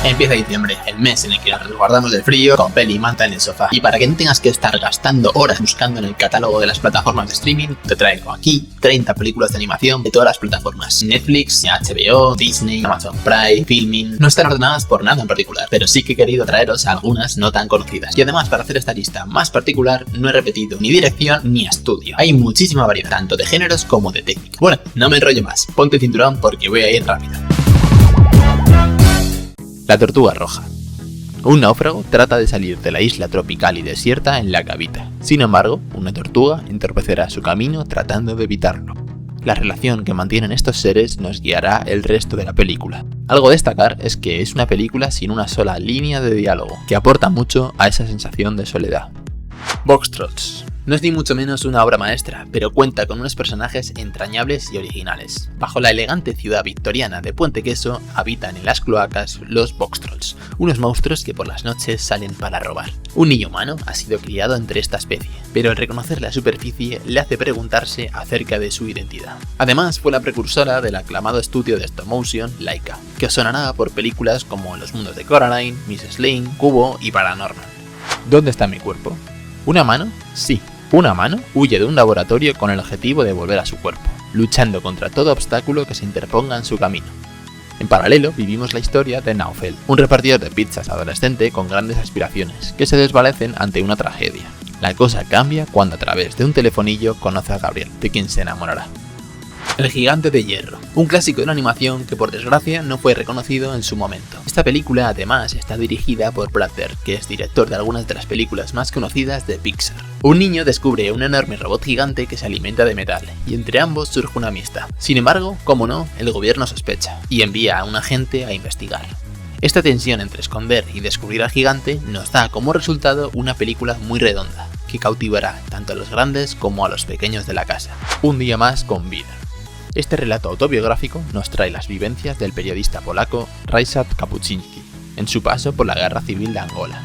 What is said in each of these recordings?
Empieza diciembre, el mes en el que nos resguardamos del frío con peli y manta en el sofá. Y para que no tengas que estar gastando horas buscando en el catálogo de las plataformas de streaming, te traigo aquí 30 películas de animación de todas las plataformas: Netflix, HBO, Disney, Amazon Prime, Filmin. No están ordenadas por nada en particular, pero sí que he querido traeros algunas no tan conocidas. Y además, para hacer esta lista más particular, no he repetido ni dirección ni estudio. Hay muchísima variedad, tanto de géneros como de técnica. Bueno, no me enrollo más, ponte el cinturón porque voy a ir rápido. La tortuga roja. Un náufrago trata de salir de la isla tropical y desierta en la que habita. Sin embargo, una tortuga entorpecerá su camino tratando de evitarlo. La relación que mantienen estos seres nos guiará el resto de la película. Algo a destacar es que es una película sin una sola línea de diálogo, que aporta mucho a esa sensación de soledad. Boxtrolls. No es ni mucho menos una obra maestra, pero cuenta con unos personajes entrañables y originales. Bajo la elegante ciudad victoriana de Puente Queso habitan en las cloacas los Boxtrolls, unos monstruos que por las noches salen para robar. Un niño humano ha sido criado entre esta especie, pero al reconocer la superficie le hace preguntarse acerca de su identidad. Además, fue la precursora del aclamado estudio de stop motion Laika, que os sonará por películas como Los mundos de Coraline, Mrs. Lane, Kubo y Paranorman. ¿Dónde está mi cuerpo? ¿Una mano? Sí. Una mano huye de un laboratorio con el objetivo de volver a su cuerpo, luchando contra todo obstáculo que se interponga en su camino. En paralelo, vivimos la historia de Naufel, un repartidor de pizzas adolescente con grandes aspiraciones, que se desvanecen ante una tragedia. La cosa cambia cuando a través de un telefonillo conoce a Gabriel, de quien se enamorará. El gigante de hierro, un clásico de la animación que por desgracia no fue reconocido en su momento. Esta película además está dirigida por Brad Bird, que es director de algunas de las películas más conocidas de Pixar. Un niño descubre un enorme robot gigante que se alimenta de metal, y entre ambos surge una amistad. Sin embargo, como no, el gobierno sospecha, y envía a un agente a investigar. Esta tensión entre esconder y descubrir al gigante nos da como resultado una película muy redonda, que cautivará tanto a los grandes como a los pequeños de la casa. Un día más con vida. Este relato autobiográfico nos trae las vivencias del periodista polaco Ryszard Kapuściński en su paso por la guerra civil de Angola.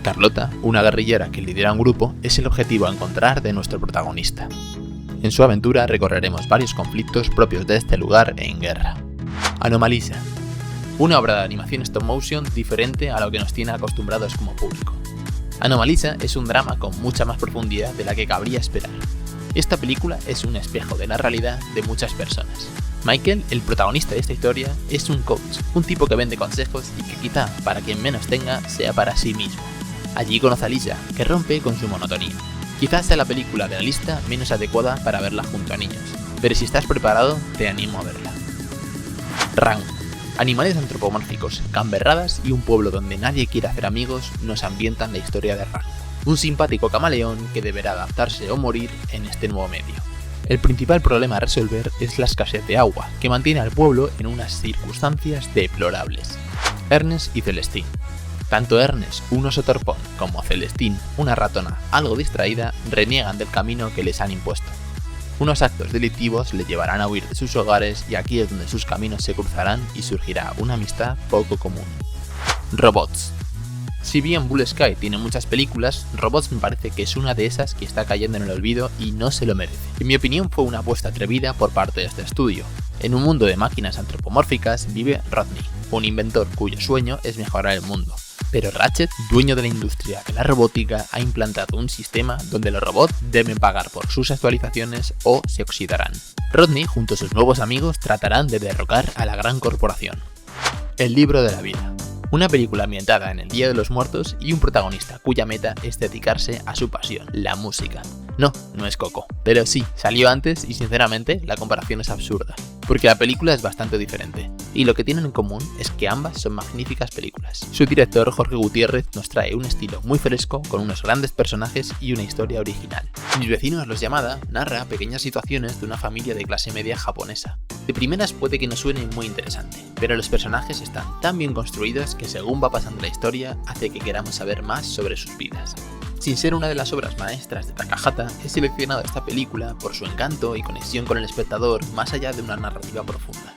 Carlota, una guerrillera que lidera un grupo, es el objetivo a encontrar de nuestro protagonista. En su aventura recorreremos varios conflictos propios de este lugar en guerra. Anomalisa. Una obra de animación stop motion diferente a lo que nos tiene acostumbrados como público. Anomalisa es un drama con mucha más profundidad de la que cabría esperar. Esta película es un espejo de la realidad de muchas personas. Michael, el protagonista de esta historia, es un coach, un tipo que vende consejos y que quizá para quien menos tenga sea para sí mismo. Allí conoce a Lisa, que rompe con su monotonía. Quizás sea la película de la lista menos adecuada para verla junto a niños, pero si estás preparado, te animo a verla. Rango. Animales antropomórficos, gamberradas y un pueblo donde nadie quiere hacer amigos nos ambientan la historia de Rango, un simpático camaleón que deberá adaptarse o morir en este nuevo medio. El principal problema a resolver es la escasez de agua, que mantiene al pueblo en unas circunstancias deplorables. Ernest y Celestine. Tanto Ernest, un oso torpón, como Celestine, una ratona algo distraída, reniegan del camino que les han impuesto. Unos actos delictivos le llevarán a huir de sus hogares y aquí es donde sus caminos se cruzarán y surgirá una amistad poco común. Robots. Si bien Blue Sky tiene muchas películas, Robots me parece que es una de esas que está cayendo en el olvido y no se lo merece. En mi opinión fue una apuesta atrevida por parte de este estudio. En un mundo de máquinas antropomórficas vive Rodney, un inventor cuyo sueño es mejorar el mundo. Pero Ratchet, dueño de la industria de la robótica, ha implantado un sistema donde los robots deben pagar por sus actualizaciones o se oxidarán. Rodney junto a sus nuevos amigos tratarán de derrocar a la gran corporación. El libro de la vida. Una película ambientada en el Día de los Muertos y un protagonista cuya meta es dedicarse a su pasión, la música. No, no es Coco, pero sí, salió antes y sinceramente la comparación es absurda, porque la película es bastante diferente, y lo que tienen en común es que ambas son magníficas películas. Su director, Jorge Gutiérrez, nos trae un estilo muy fresco con unos grandes personajes y una historia original. Mis vecinos los Yamada narra pequeñas situaciones de una familia de clase media japonesa. De primeras puede que no suene muy interesante, pero los personajes están tan bien construidos que según va pasando la historia hace que queramos saber más sobre sus vidas. Sin ser una de las obras maestras de Takahata, he seleccionado esta película por su encanto y conexión con el espectador más allá de una narrativa profunda.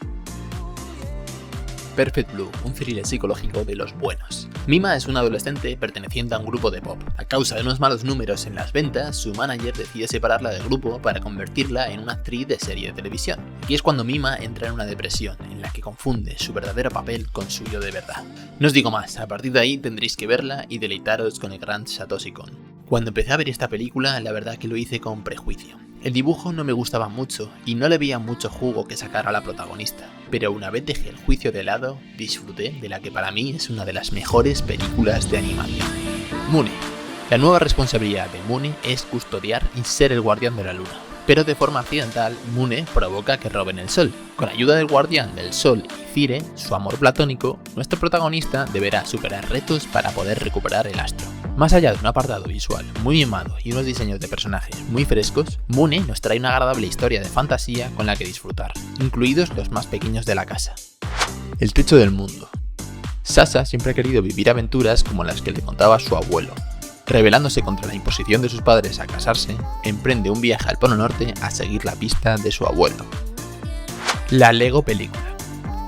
Perfect Blue, un thriller psicológico de los buenos. Mima es una adolescente perteneciente a un grupo de pop. A causa de unos malos números en las ventas, su manager decide separarla del grupo para convertirla en una actriz de serie de televisión. Y es cuando Mima entra en una depresión, en la que confunde su verdadero papel con su yo de verdad. No os digo más, a partir de ahí tendréis que verla y deleitaros con el gran Satoshi Kon. Cuando empecé a ver esta película, la verdad que lo hice con prejuicio. El dibujo no me gustaba mucho y no le veía mucho jugo que sacar a la protagonista, pero una vez dejé el juicio de lado, disfruté de la que para mí es una de las mejores películas de animación. Mune. La nueva responsabilidad de Mune es custodiar y ser el guardián de la luna. Pero de forma accidental, Mune provoca que roben el sol. Con ayuda del guardián del sol y Cire, su amor platónico, nuestro protagonista deberá superar retos para poder recuperar el astro. Más allá de un apartado visual muy mimado y unos diseños de personajes muy frescos, Mune nos trae una agradable historia de fantasía con la que disfrutar, incluidos los más pequeños de la casa. El techo del mundo. Sasha siempre ha querido vivir aventuras como las que le contaba su abuelo. Rebelándose contra la imposición de sus padres a casarse, emprende un viaje al Polo Norte a seguir la pista de su abuelo. La Lego película.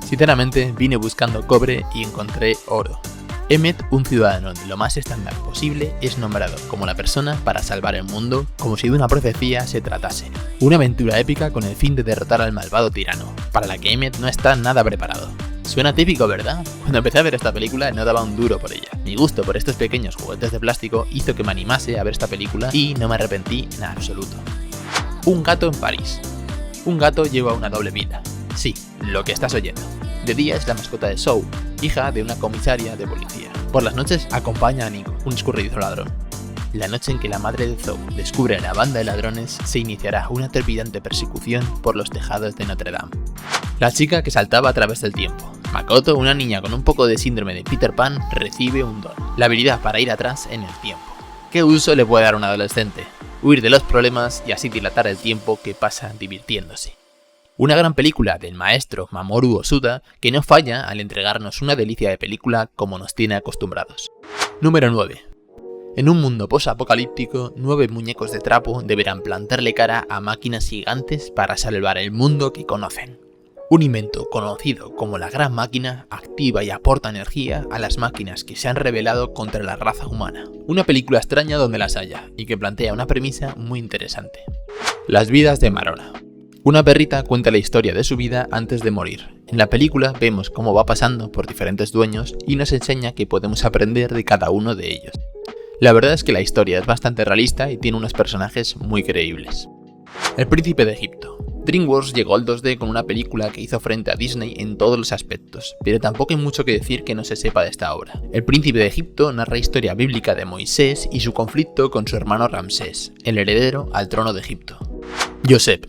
Sinceramente, vine buscando cobre y encontré oro. Emmett, un ciudadano de lo más estándar posible, es nombrado como la persona para salvar el mundo, como si de una profecía se tratase. Una aventura épica con el fin de derrotar al malvado tirano, para la que Emmett no está nada preparado. Suena típico, ¿verdad? Cuando empecé a ver esta película no daba un duro por ella. Mi gusto por estos pequeños juguetes de plástico hizo que me animase a ver esta película y no me arrepentí en absoluto. Un gato en París. Un gato lleva una doble vida. Sí, lo que estás oyendo. De día es la mascota de Zoe, hija de una comisaria de policía. Por las noches acompaña a Nico, un escurridizo ladrón. La noche en que la madre de Zoe descubre a la banda de ladrones, se iniciará una trepidante persecución por los tejados de Notre Dame. La chica que saltaba a través del tiempo. Makoto, una niña con un poco de síndrome de Peter Pan, recibe un don, la habilidad para ir atrás en el tiempo. ¿Qué uso le puede dar a un adolescente? Huir de los problemas y así dilatar el tiempo que pasa divirtiéndose. Una gran película del maestro Mamoru Hosoda que no falla al entregarnos una delicia de película como nos tiene acostumbrados. Número 9. En un mundo post-apocalíptico, 9 muñecos de trapo deberán plantarle cara a máquinas gigantes para salvar el mundo que conocen. Un invento conocido como la Gran Máquina activa y aporta energía a las máquinas que se han rebelado contra la raza humana. Una película extraña donde las haya y que plantea una premisa muy interesante. Las vidas de Marona. Una perrita cuenta la historia de su vida antes de morir. En la película vemos cómo va pasando por diferentes dueños y nos enseña que podemos aprender de cada uno de ellos. La verdad es que la historia es bastante realista y tiene unos personajes muy creíbles. El Príncipe de Egipto. DreamWorks llegó al 2D con una película que hizo frente a Disney en todos los aspectos, pero tampoco hay mucho que decir que no se sepa de esta obra. El Príncipe de Egipto narra historia bíblica de Moisés y su conflicto con su hermano Ramsés, el heredero al trono de Egipto. Josep.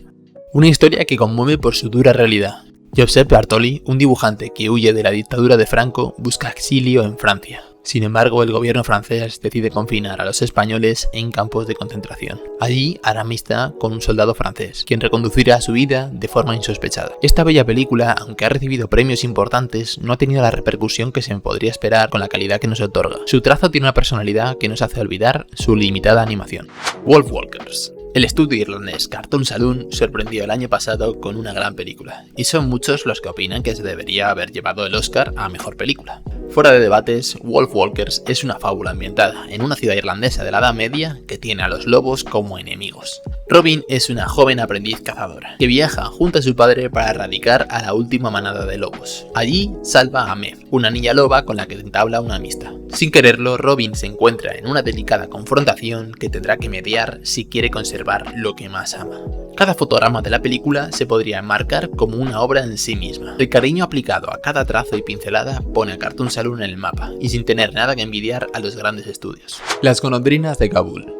Una historia que conmueve por su dura realidad. Josep Bartoli, un dibujante que huye de la dictadura de Franco, busca exilio en Francia. Sin embargo, el gobierno francés decide confinar a los españoles en campos de concentración. Allí hará amistad con un soldado francés, quien reconducirá su vida de forma insospechada. Esta bella película, aunque ha recibido premios importantes, no ha tenido la repercusión que se podría esperar con la calidad que nos otorga. Su trazo tiene una personalidad que nos hace olvidar su limitada animación. Wolf Walkers. El estudio irlandés Cartoon Saloon sorprendió el año pasado con una gran película, y son muchos los que opinan que se debería haber llevado el Oscar a Mejor Película. Fuera de debates, Wolf Walkers es una fábula ambientada en una ciudad irlandesa de la Edad Media que tiene a los lobos como enemigos. Robin es una joven aprendiz cazadora, que viaja junto a su padre para erradicar a la última manada de lobos. Allí salva a Meg, una niña loba con la que entabla una amistad. Sin quererlo, Robin se encuentra en una delicada confrontación que tendrá que mediar si quiere conservar lo que más ama. Cada fotograma de la película se podría enmarcar como una obra en sí misma. El cariño aplicado a cada trazo y pincelada pone a Cartoon Saloon en el mapa, y sin tener nada que envidiar a los grandes estudios. Las golondrinas de Kabul.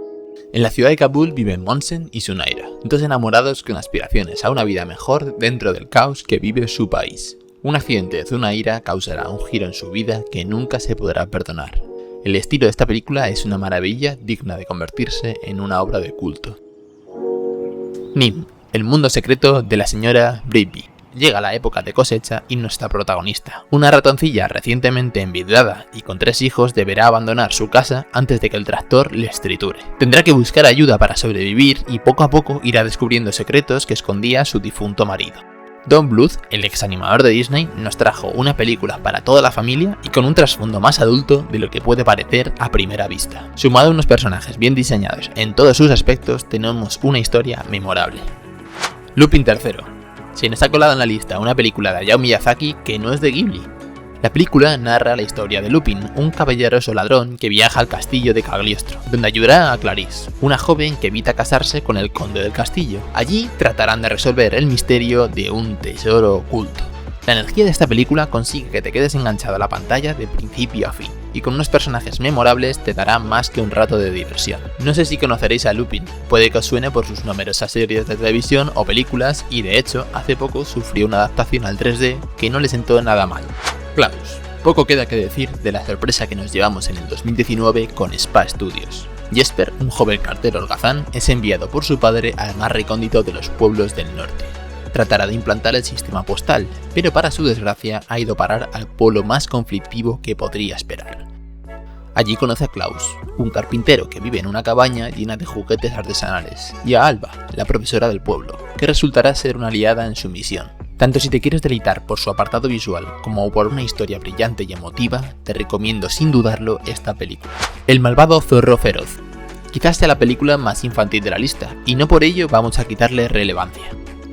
En la ciudad de Kabul viven Monsen y Sunaira, dos enamorados con aspiraciones a una vida mejor dentro del caos que vive su país. Un accidente de Sunaira causará un giro en su vida que nunca se podrá perdonar. El estilo de esta película es una maravilla digna de convertirse en una obra de culto. Nim, el mundo secreto de la señora Bribby. Llega la época de cosecha y nuestra protagonista, una ratoncilla recientemente enviudada y con 3 hijos, deberá abandonar su casa antes de que el tractor les triture. Tendrá que buscar ayuda para sobrevivir y poco a poco irá descubriendo secretos que escondía su difunto marido. Don Bluth, el ex animador de Disney, nos trajo una película para toda la familia y con un trasfondo más adulto de lo que puede parecer a primera vista. Sumado a unos personajes bien diseñados en todos sus aspectos, tenemos una historia memorable. Lupin III. Se nos ha colado en la lista una película de Hayao Miyazaki que no es de Ghibli. La película narra la historia de Lupin, un caballeroso ladrón que viaja al castillo de Cagliostro, donde ayudará a Clarice, una joven que evita casarse con el conde del castillo. Allí tratarán de resolver el misterio de un tesoro oculto. La energía de esta película consigue que te quedes enganchado a la pantalla de principio a fin, y con unos personajes memorables te dará más que un rato de diversión. No sé si conoceréis a Lupin, puede que os suene por sus numerosas series de televisión o películas, y de hecho hace poco sufrió una adaptación al 3D que no le sentó nada mal. Klaus. Poco queda que decir de la sorpresa que nos llevamos en el 2019 con Spa Studios. Jesper, un joven cartero holgazán, es enviado por su padre al más recóndito de los pueblos del norte. Tratará de implantar el sistema postal, pero para su desgracia ha ido a parar al pueblo más conflictivo que podría esperar. Allí conoce a Klaus, un carpintero que vive en una cabaña llena de juguetes artesanales, y a Alba, la profesora del pueblo, que resultará ser una aliada en su misión. Tanto si te quieres deleitar por su apartado visual como por una historia brillante y emotiva, te recomiendo sin dudarlo esta película. El malvado zorro feroz. Quizás sea la película más infantil de la lista, y no por ello vamos a quitarle relevancia.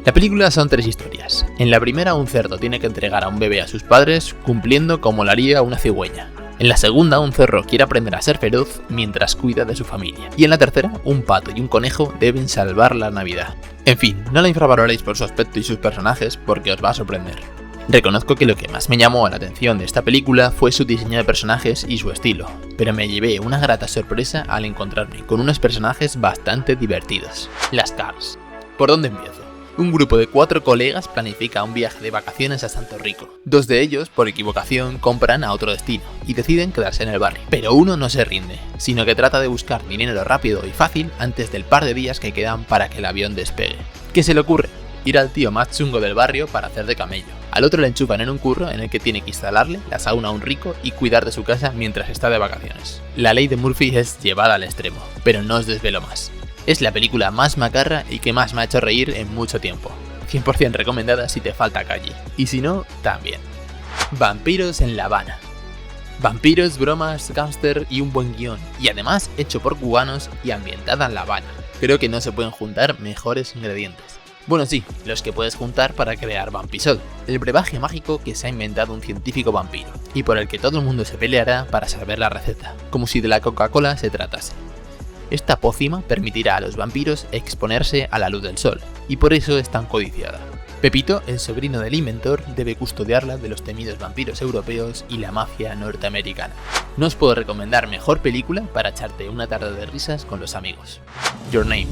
La película son 3 historias. En la primera, un cerdo tiene que entregar a un bebé a sus padres, cumpliendo como lo haría una cigüeña. En la segunda, un zorro quiere aprender a ser feroz mientras cuida de su familia. Y en la tercera, un pato y un conejo deben salvar la Navidad. En fin, no la infravaloréis por su aspecto y sus personajes porque os va a sorprender. Reconozco que lo que más me llamó la atención de esta película fue su diseño de personajes y su estilo, pero me llevé una grata sorpresa al encontrarme con unos personajes bastante divertidos. Las Cars. ¿Por dónde empiezo? Un grupo de 4 colegas planifica un viaje de vacaciones a Santo Rico. 2 de ellos, por equivocación, compran a otro destino y deciden quedarse en el barrio. Pero uno no se rinde, sino que trata de buscar dinero rápido y fácil antes del par de días que quedan para que el avión despegue. ¿Qué se le ocurre? Ir al tío más chungo del barrio para hacer de camello. Al otro le enchufan en un curro en el que tiene que instalarle la sauna a un rico y cuidar de su casa mientras está de vacaciones. La ley de Murphy es llevada al extremo, pero no os desvelo más. Es la película más macarra y que más me ha hecho reír en mucho tiempo. 100% recomendada si te falta calle. Y si no, también. Vampiros en La Habana. Vampiros, bromas, gángster y un buen guión. Y además hecho por cubanos y ambientada en La Habana. Creo que no se pueden juntar mejores ingredientes. Bueno sí, los que puedes juntar para crear Vampisol, el brebaje mágico que se ha inventado un científico vampiro, y por el que todo el mundo se peleará para saber la receta, como si de la Coca-Cola se tratase. Esta pócima permitirá a los vampiros exponerse a la luz del sol, y por eso es tan codiciada. Pepito, el sobrino del inventor, debe custodiarla de los temidos vampiros europeos y la mafia norteamericana. No os puedo recomendar mejor película para echarte una tarde de risas con los amigos. Your Name.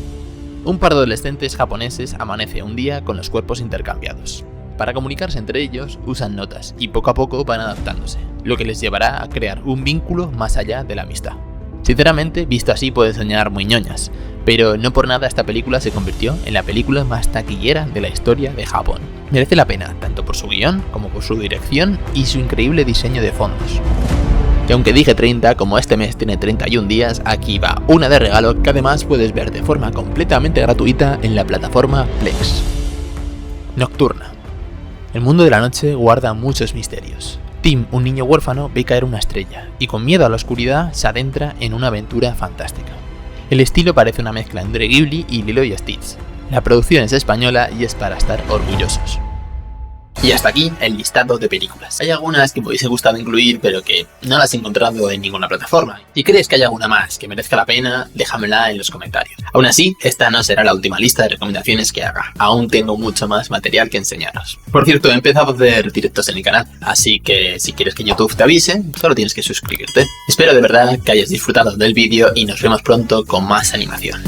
Un par de adolescentes japoneses amanece un día con los cuerpos intercambiados. Para comunicarse entre ellos usan notas y poco a poco van adaptándose, lo que les llevará a crear un vínculo más allá de la amistad. Sinceramente, visto así puede soñar muy ñoñas, pero no por nada esta película se convirtió en la película más taquillera de la historia de Japón. Merece la pena, tanto por su guión como por su dirección y su increíble diseño de fondos. Y aunque dije 30, como este mes tiene 31 días, aquí va una de regalo que además puedes ver de forma completamente gratuita en la plataforma Plex. Nocturna. El mundo de la noche guarda muchos misterios. Tim, un niño huérfano, ve caer una estrella y con miedo a la oscuridad se adentra en una aventura fantástica. El estilo parece una mezcla entre Ghibli y Lilo y Stitch. La producción es española y es para estar orgullosos. Y hasta aquí el listado de películas. Hay algunas que me hubiese gustado incluir, pero que no las he encontrado en ninguna plataforma. Si crees que hay alguna más que merezca la pena, déjamela en los comentarios. Aún así, esta no será la última lista de recomendaciones que haga. Aún tengo mucho más material que enseñaros. Por cierto, he empezado a hacer directos en el canal, así que si quieres que YouTube te avise, solo tienes que suscribirte. Espero de verdad que hayas disfrutado del vídeo y nos vemos pronto con más animación.